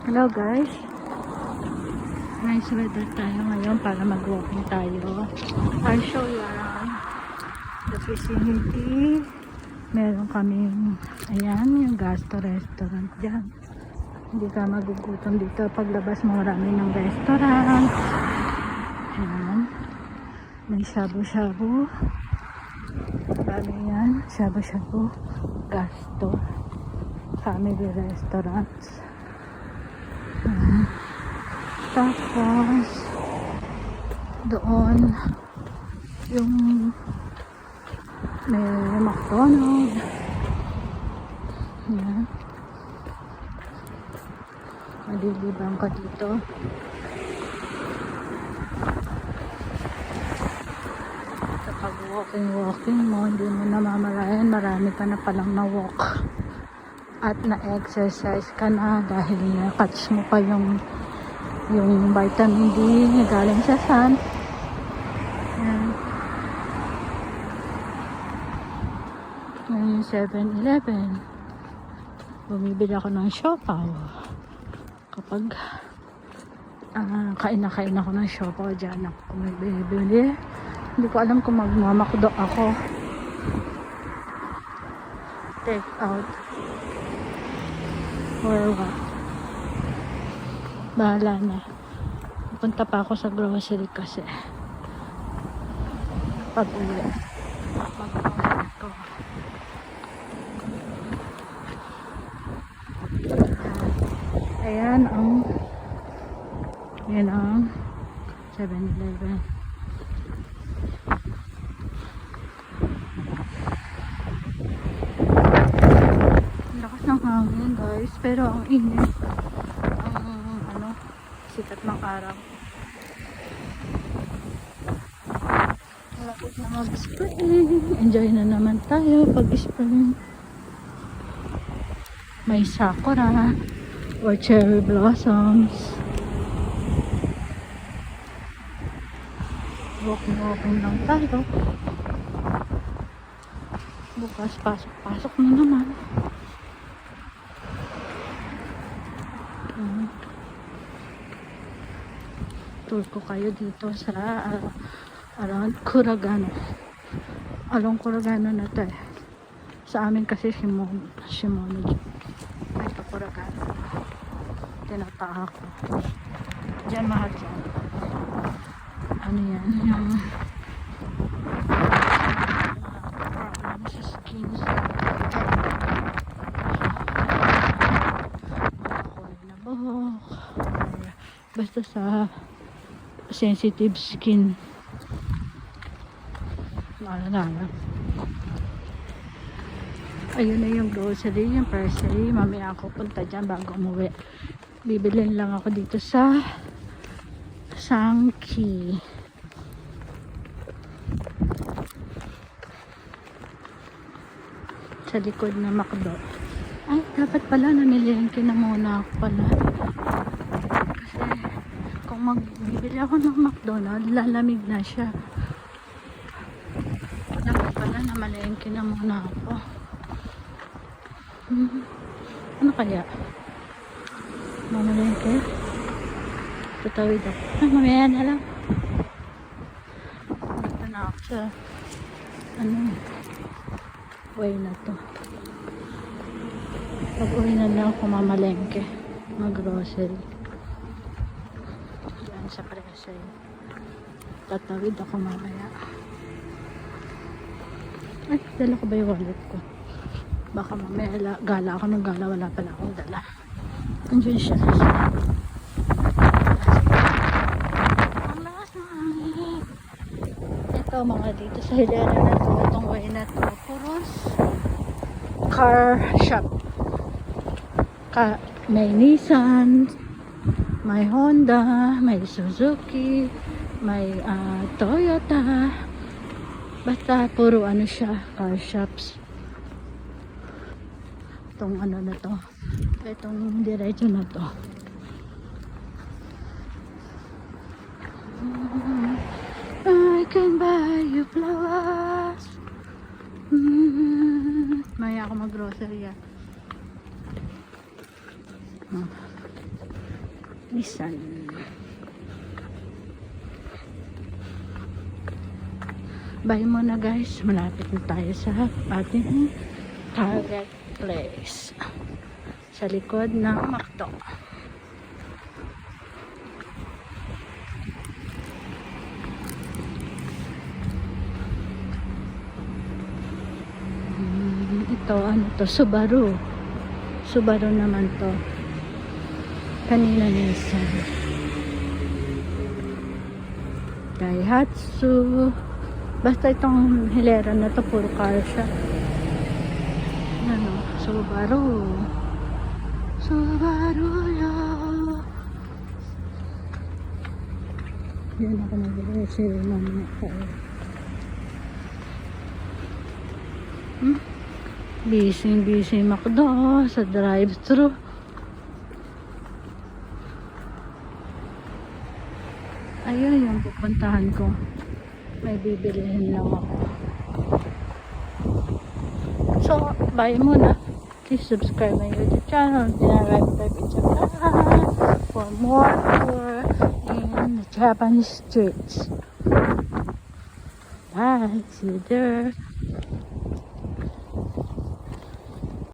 Hello guys, nice weather tayo ngayon para mag-walking tayo. I'll show you around the vicinity. Meron kaming, ayan, yung Gasto restaurant dyan. Hindi ka magugutom dito. Paglabas mo marami ng restaurant. Ayan, may shabu-shabu. Marami yan, shabu-shabu, Gasto family restaurants. Tapos doon yung may McDonald's. Yan, malilibang ka dito. Kapag walking mo, hindi mo namamalayan, marami ka na palang na walk at na-exercise ka na dahil na-catch mo pa yung vitamin D na galing sa sun. Yan. Ngayon 7-Eleven. Bumibili ako ng siopaw. Kapag kain ako ng siopaw, dyan ako bumibili. Hindi ko alam kung magmamakdo ako. Take out. Or what? Bahala na. Punta pa ako sa grocery kasi pag-uwi mag-order ko. Ayan ang 7-Eleven. Lakas ng hangin guys, pero ang init. Sikat ng araw. Malapit na mag-spring. Enjoy na naman tayo pag-spring. May sakura or cherry blossoms. Walking lang tayo. Bukas pasok na naman. Tour ko kayo dito sa around Kuragano. Along Kuragano na to eh. Sa amin kasi Shimono. Ito Kuragano. Tinataha ko. Diyan mahal dyan. Ano yan? Yung problem sa skin. Ako'y nabuhok. Basta sa sensitive skin. Maalala. Ayun na yung grocery, yung grocery. Mamaya ako punta dyan bago umuwi. Bibilin lang ako dito sa Sangki. Sa likod na McDo. Ay, dapat pala namilingki na muna ako pala. Kung magbibili ako ng McDonald's, lalamig na siya. Dapat pala na malengke na muna ako. Ano kaya? Mamalengke? Tutawid ako. Ay, mamaya na lang. Ito na ako sa way na to. Pag-uwi na lang ako mamalengke. Mag-grocery. Sa presyo. Tatawid ako mamaya. Ay, dala ko ba yung wallet ko? Baka mamaya gala ako ng gala, wala pala akong dala. Andiyan siya. Ang lakas ng hangin. Ito mga dito sa hilera na to, itong way na to, puros car shop. May Nissan, may Honda, may Suzuki, may Toyota. Basta puro ano siya, car shops. Itong ano na to, itong diretso na to. I can buy you flowers. Maya ako mag-grocery. Nissan. Bye muna guys. Malapit na tayo sa ating target place. Sa likod ng McDo. Ito, ano to? Subaru. Subaru naman to. Kanina Nissan. Daihatsu. Basta itong hilera na to, puro car siya. Ano, Subaru. Subaru, yeah. Yan ako nag-reserve naman tayo. Busy McDo sa drive-thru. Ayun yung pupuntahan ko. May bibilihin lang ako. So, bye muna. Please subscribe my YouTube channel. Dinarag for more tour in the Japanese streets. Bye. See you there.